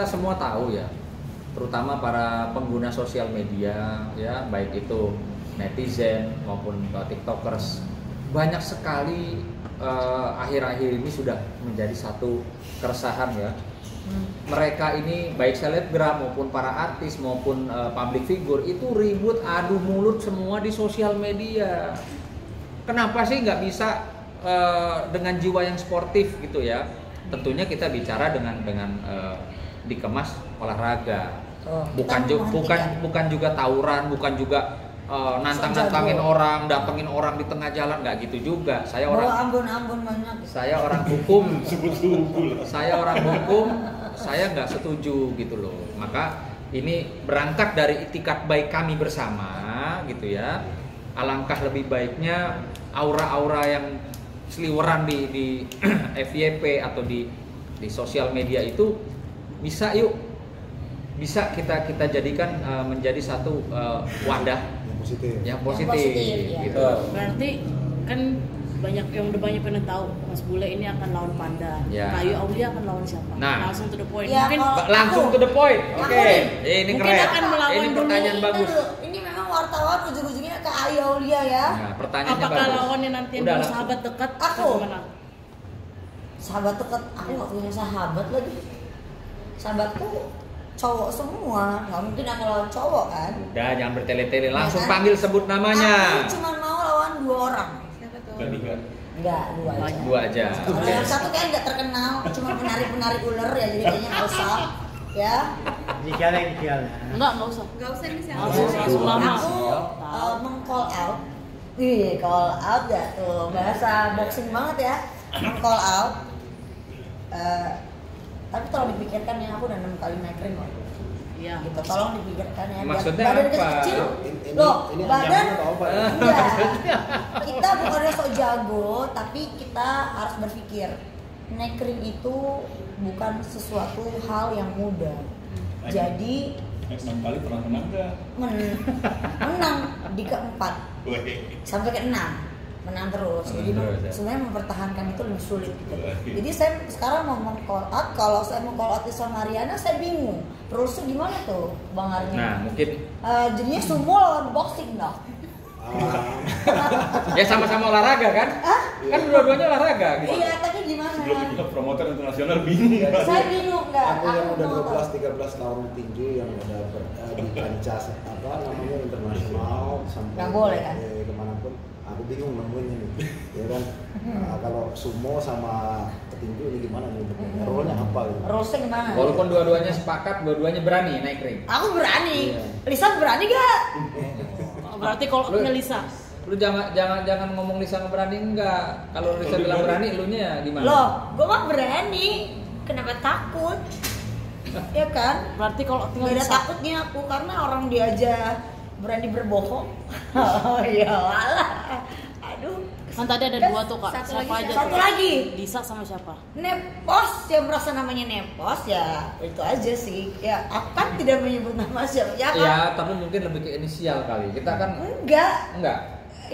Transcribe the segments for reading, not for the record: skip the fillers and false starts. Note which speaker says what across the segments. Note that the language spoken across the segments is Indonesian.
Speaker 1: kita semua tahu ya, terutama para pengguna sosial media ya, baik itu netizen maupun tiktokers, banyak sekali akhir-akhir ini sudah menjadi satu keresahan ya. Mereka ini baik selebgram maupun para artis maupun public figure itu ribut adu mulut semua di sosial media. Kenapa sih nggak bisa dengan jiwa yang sportif gitu ya? Tentunya kita bicara dengan dikemas olahraga, bukan juga tawuran, bukan juga nantangin orang, datengin orang di tengah jalan, nggak gitu juga. Saya orang
Speaker 2: banyak.
Speaker 1: Saya orang hukum, saya nggak setuju gitu loh. Maka ini berangkat dari itikat baik kami bersama gitu ya. Alangkah lebih baiknya aura-aura yang seliweran di FYP atau di sosial media itu bisa kita jadikan menjadi satu wadah yang positif gitu.
Speaker 3: Berarti kan yang udah banyak pen tahu Mas Bule ini akan lawan Panda.
Speaker 1: Ya.
Speaker 3: Ayu Aulia akan lawan siapa?
Speaker 1: Nah,
Speaker 3: langsung to the point.
Speaker 2: Ya,
Speaker 3: Mungkin
Speaker 1: langsung to the point. Oke. Ini
Speaker 3: mungkin
Speaker 1: keren.
Speaker 3: akan melawan
Speaker 1: Ini pertanyaan
Speaker 3: dulu.
Speaker 1: bagus.
Speaker 2: Ini memang wartawan ujung-ujungnya ke Ayu Aulia ya.
Speaker 1: Nah, pertanyaannya
Speaker 3: apakah
Speaker 1: bagus.
Speaker 3: lawannya nanti yang
Speaker 1: Udah,
Speaker 3: sahabat dekat
Speaker 2: Aku.
Speaker 3: atau gimana?
Speaker 2: Sahabat dekat, aku nggak punya sahabat lagi. Sahabatku cowok semua, nggak mungkin aku lawan cowok kan.
Speaker 1: Udah, jangan bertele-tele, langsung
Speaker 2: Ya kan?
Speaker 1: panggil sebut namanya.
Speaker 2: Aku cuma mau lawan 2 orang.
Speaker 3: Siapa tuh?
Speaker 2: Enggak, 2 aja.
Speaker 1: 2 aja.
Speaker 2: Kalau yang satu kayak nggak terkenal, cuma penari ular ya, jadi kayaknya nggak usah. Ya.
Speaker 4: Inisialnya.
Speaker 3: Enggak usah.
Speaker 5: Enggak usah ini siapa.
Speaker 3: Langsung lama.
Speaker 2: Aku meng-call out. Call out ya tuh, bahasa boxing banget ya. Meng-call out. Tapi tolong dipikirkan ya, aku udah 6 kali naik ring loh.
Speaker 3: Iya.
Speaker 2: Gitu, tolong dipikirkan ya.
Speaker 1: Maksudnya
Speaker 2: badan
Speaker 1: apa?
Speaker 2: kecil.
Speaker 4: Ini
Speaker 2: Loh, badan
Speaker 4: ancaman atau apa?
Speaker 2: enggak. Kita bukannya sok jago, tapi kita harus berpikir. Naik ring itu bukan sesuatu hal yang mudah. Jadi
Speaker 6: 6 kali pernah menang nggak?
Speaker 2: menang di keempat sampai ke 6 menang terus. Jadi
Speaker 1: Terus, ya.
Speaker 2: sebenarnya mempertahankan itu lebih sulit gitu. Jadi saya sekarang mau call out, kalau saya mau call out sama Mariana saya bingung. Terusnya gimana tuh Bang Arnya?
Speaker 1: Nah, mungkin
Speaker 2: Jadinya sumo lawan boxing dong.
Speaker 1: ya sama-sama olahraga kan? Kan dua-duanya olahraga gitu.
Speaker 2: Iya, tapi gimana?
Speaker 6: Sebelum kita promotor internasional bingung.
Speaker 2: Saya bingung nggak?
Speaker 4: Aku yang udah
Speaker 2: mau tahu.
Speaker 4: 12-13 tahun tinju yang udah di kancah internasional sampai
Speaker 2: Nggak boleh, kan?
Speaker 4: Kemanapun, aku bingung nemuinnya nih, ya kan? Kalau sumo sama petinju ini gimana nih? Role-nya apa gitu?
Speaker 2: Rose gimana?
Speaker 1: Walaupun dua-duanya sepakat, dua-duanya berani naik ring.
Speaker 2: Aku berani.
Speaker 1: Iya.
Speaker 2: Lisa berani gak?
Speaker 3: Berarti kalau Lisa.
Speaker 1: Lu jangan ngomong Lisa nggak berani enggak. Kalau Lisa bilang berani, elunya gimana?
Speaker 2: Loh, gue mah berani. Kenapa takut? Ya kan?
Speaker 3: Berarti kalau tinggal
Speaker 2: Gak ada
Speaker 3: Lisa.
Speaker 2: takutnya aku karena orang dia aja berani berbohong. Oh iya walah. Aduh.
Speaker 3: Kan tadi ada 2 tuh Kak.
Speaker 5: Satu
Speaker 3: Siapa
Speaker 5: lagi,
Speaker 3: aja?
Speaker 2: Satu
Speaker 3: tuh?
Speaker 2: lagi.
Speaker 3: Lisa sama siapa?
Speaker 2: Nepos yang merasa namanya Nepos ya itu aja sih. Ya aku kan tidak menyebut nama siapa. Ya kan?
Speaker 1: Ya, tapi mungkin lebih ke inisial kali. Kita kan
Speaker 2: Enggak.
Speaker 1: enggak.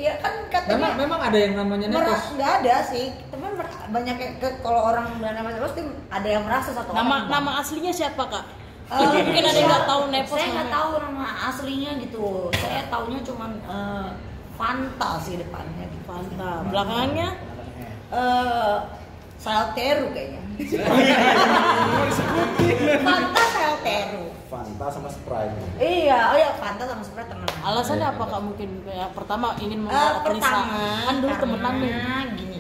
Speaker 2: Ya kan katanya
Speaker 1: Memang ada yang namanya Nepos.
Speaker 2: Enggak ada sih. Teman banyak yang kalau orang bilang nama Nepos tuh ada yang merasa satu orang.
Speaker 3: Nama aslinya siapa Kak? Mungkin ada yang nggak tahu Nepos.
Speaker 2: Saya nggak
Speaker 3: namanya.
Speaker 2: tahu nama aslinya gitu. Saya taunya cuman Fanta sih depannya gitu.
Speaker 3: Fanta. Belakangnya?
Speaker 2: Salteru kayaknya. Fanta Salteru.
Speaker 4: Fanta sama Sprite.
Speaker 2: Iya, oh ya Fanta sama Sprite teman.
Speaker 3: Alasannya apa Kak? Mungkin ya, pertama ingin mengangkat Lisa.
Speaker 2: Pertama
Speaker 3: Kan dulu temenan nih.
Speaker 2: karena gini.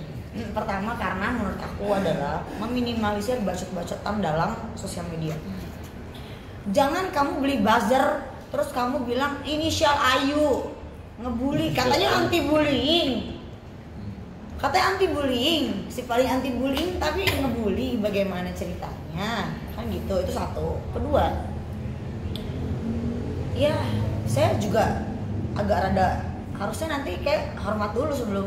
Speaker 2: Pertama karena menurut aku adalah meminimalisir bacot-bacotan dalam sosial media. Jangan kamu beli buzzer terus kamu bilang inisial Ayu, ngebully, katanya anti bullying. Katanya anti bullying, si paling anti bullying tapi ngebully, bagaimana ceritanya? Kan gitu, itu satu. Kedua, ya saya juga agak rada harusnya nanti kayak hormat dulu sebelum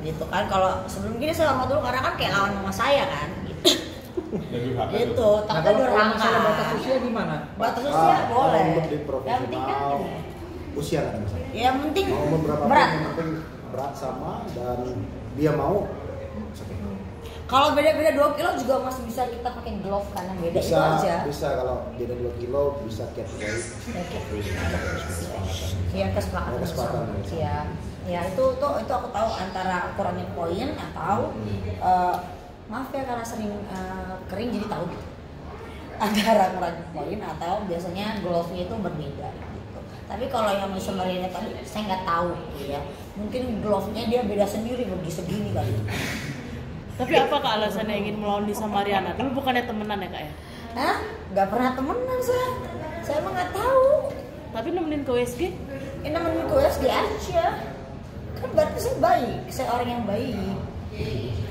Speaker 2: gitu kan. Kalau sebelum gini saya hormat dulu karena kan kayak lawan mama saya kan gitu. Gitu,
Speaker 1: Nah,
Speaker 2: takutnya
Speaker 1: kalau
Speaker 2: durhaka.
Speaker 1: masalah batas usia gimana?
Speaker 2: Batas usia boleh.
Speaker 4: Untuk di
Speaker 2: Yang penting kan
Speaker 4: profesional usia kan misalnya.
Speaker 2: yang penting
Speaker 4: Mau umur berapa
Speaker 2: berat.
Speaker 4: yang penting berat sama dan dia mau. Oke.
Speaker 2: Kalau beda-beda 2 kilo juga masih bisa kita pakai glove kan yang beda itu aja.
Speaker 4: Bisa kalau beda 2 kilo bisa cat weight.
Speaker 2: Iya, kesepakatan bersama. Iya. Ya itu aku tahu antara kurangin poin atau maaf ya karena sering kering jadi tahu gitu. Antara kurangin poin atau biasanya glove-nya itu berbeda gitu. Tapi kalau yang Mariana tadi saya nggak tahu gitu ya. Mungkin glove-nya dia beda sendiri bagi segini kali.
Speaker 3: Tapi apakah alasannya ingin melawan Lisa Mariana? Dulu bukannya temenan ya kak ya?
Speaker 2: Hah? Nggak pernah temenan saya. Saya emang nggak tahu.
Speaker 3: Tapi nemenin ke USG?
Speaker 2: Ini namanya gue SD aja. Kan berarti saya baik, saya orang yang baik.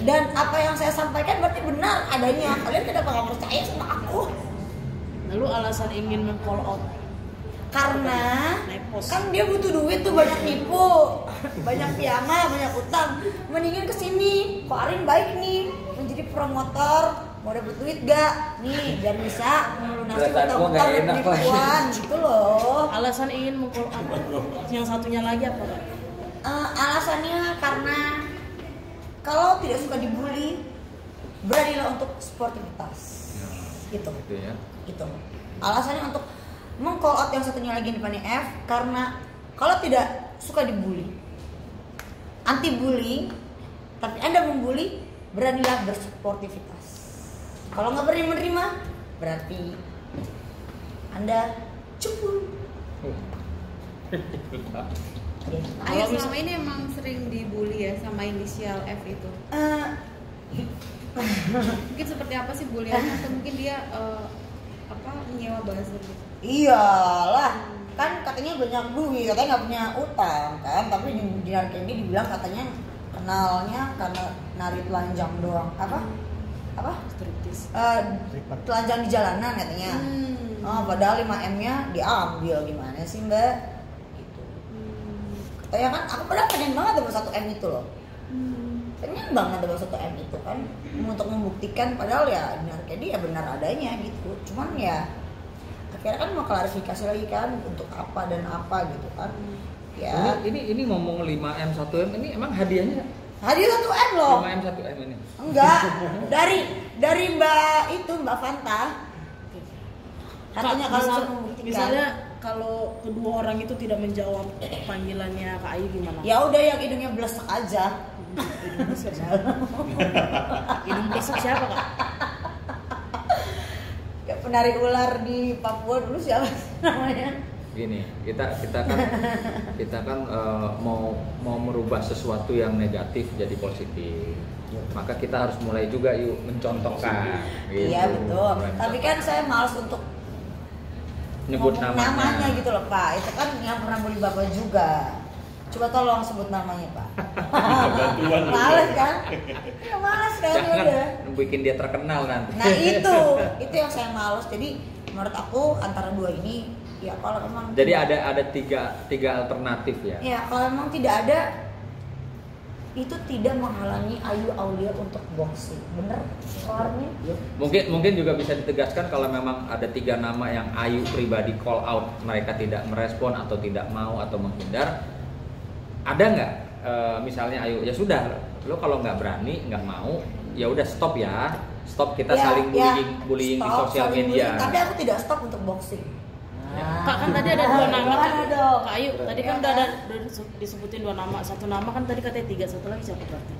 Speaker 2: Dan apa yang saya sampaikan berarti benar adanya. Kalian kenapa nggak percaya sama aku?
Speaker 3: Lalu alasan ingin meng-call out?
Speaker 2: Karena
Speaker 3: Nepos.
Speaker 2: kan dia butuh duit tuh, banyak nipu, banyak piama, banyak utang. Mendingan kesini, Kok Arin baik nih, menjadi promotor. Mau dapet duit gak? Nih, biar bisa melunasi utang-utang dan penipuan gitu loh.
Speaker 3: Alasan ingin meng-call out? Yang satunya lagi apa kak?
Speaker 2: Alasannya karena kalau tidak suka dibully, beranilah untuk sportivitas. Gitu.
Speaker 1: Gitu ya.
Speaker 2: Gitu. Alasannya untuk meng-call out yang satunya lagi di depannya F karena kalau tidak suka dibully, anti bullying, tapi Anda membuli, beranilah bersportivitas. Kalau nggak berani menerima, berarti Anda cupu.
Speaker 5: Ayo selama ini emang sering dibully ya sama inisial F itu. Mungkin seperti apa sih buliannya atau mungkin dia nyewa buzzer gitu.
Speaker 2: Iyalah, kan katanya banyak duit, katanya nggak punya utang kan, tapi di Arkendi dibilang katanya kenalnya karena nari telanjang doang. Apa?
Speaker 3: Striptease.
Speaker 2: Telanjang di jalanan katanya. Padahal 5M-nya diambil, gimana sih Mbak? Gitu. Katanya kan aku padahal pengen banget dapat 1M itu loh. Pengen banget dapat 1M itu kan untuk membuktikan padahal ya di Arkendi ya benar adanya gitu. Cuman ya akhirnya kan mau klarifikasi lagi kan untuk apa dan apa gitu kan. Ya.
Speaker 1: Ini ngomong 5M 1M ini emang hadiahnya?
Speaker 2: Hadiah 1M loh.
Speaker 1: 5M 1M ini.
Speaker 2: Enggak. Dari Mbak Fanta. Katanya kalau bisa membuktikan.
Speaker 3: Misalnya kalau kedua orang itu tidak menjawab panggilannya Kak Ayu gimana?
Speaker 2: Ya udah yang hidungnya blesek aja.
Speaker 3: Hidung blesek siapa Kak?
Speaker 2: Kayak penari ular di Papua dulu siapa namanya?
Speaker 1: Gini, kita kan mau merubah sesuatu yang negatif jadi positif. Maka kita harus mulai juga yuk mencontohkan. Gitu.
Speaker 2: Iya betul. Tapi kan saya malas untuk
Speaker 1: nyebut
Speaker 2: namanya gitu loh Pak. Itu kan yang pernah bully Bapak juga. Coba tolong sebut namanya Pak. Males kan? Ya males kan udah.
Speaker 1: Bikin dia terkenal nanti.
Speaker 2: Nah itu yang saya males. Jadi menurut aku antara dua ini ya kalau memang.
Speaker 1: Jadi ada tiga alternatif ya.
Speaker 2: Ya kalau memang tidak ada, itu tidak menghalangi Ayu Aulia untuk boxing. Bener kelarnya?
Speaker 1: Mungkin juga bisa ditegaskan kalau memang ada 3 nama yang Ayu pribadi call out, mereka tidak merespon atau tidak mau atau menghindar. Ada nggak misalnya Ayu ya sudah lo kalau nggak berani nggak mau ya udah stop kita saling bullying di sosial media.
Speaker 2: Tapi aku tidak stop untuk boxing.
Speaker 3: Kak kan tadi ada 2 nama kan?
Speaker 2: dong.
Speaker 3: Kak Ayu tadi kan udah disebutin 2 nama. Satu nama kan tadi katanya 3, satu lagi siapa berarti?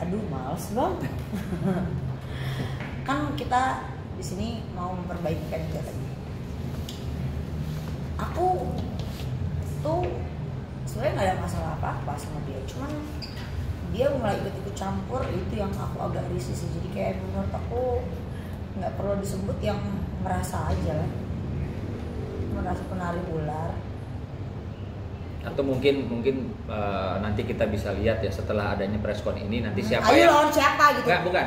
Speaker 2: Aduh males bang. Kan kita di sini mau memperbaikikan juga tadi. Aku tuh sebenarnya nggak ada masalah apa sama dia, cuman dia mulai ikut campur, itu yang aku agak risih sih. Jadi kayak menurut aku nggak perlu disebut yang merasa aja lah, merasa penari ular.
Speaker 1: Atau mungkin nanti kita bisa lihat ya setelah adanya preskon ini nanti siapa
Speaker 2: Ayo
Speaker 1: yang
Speaker 2: lawan siapa gitu.
Speaker 1: bukan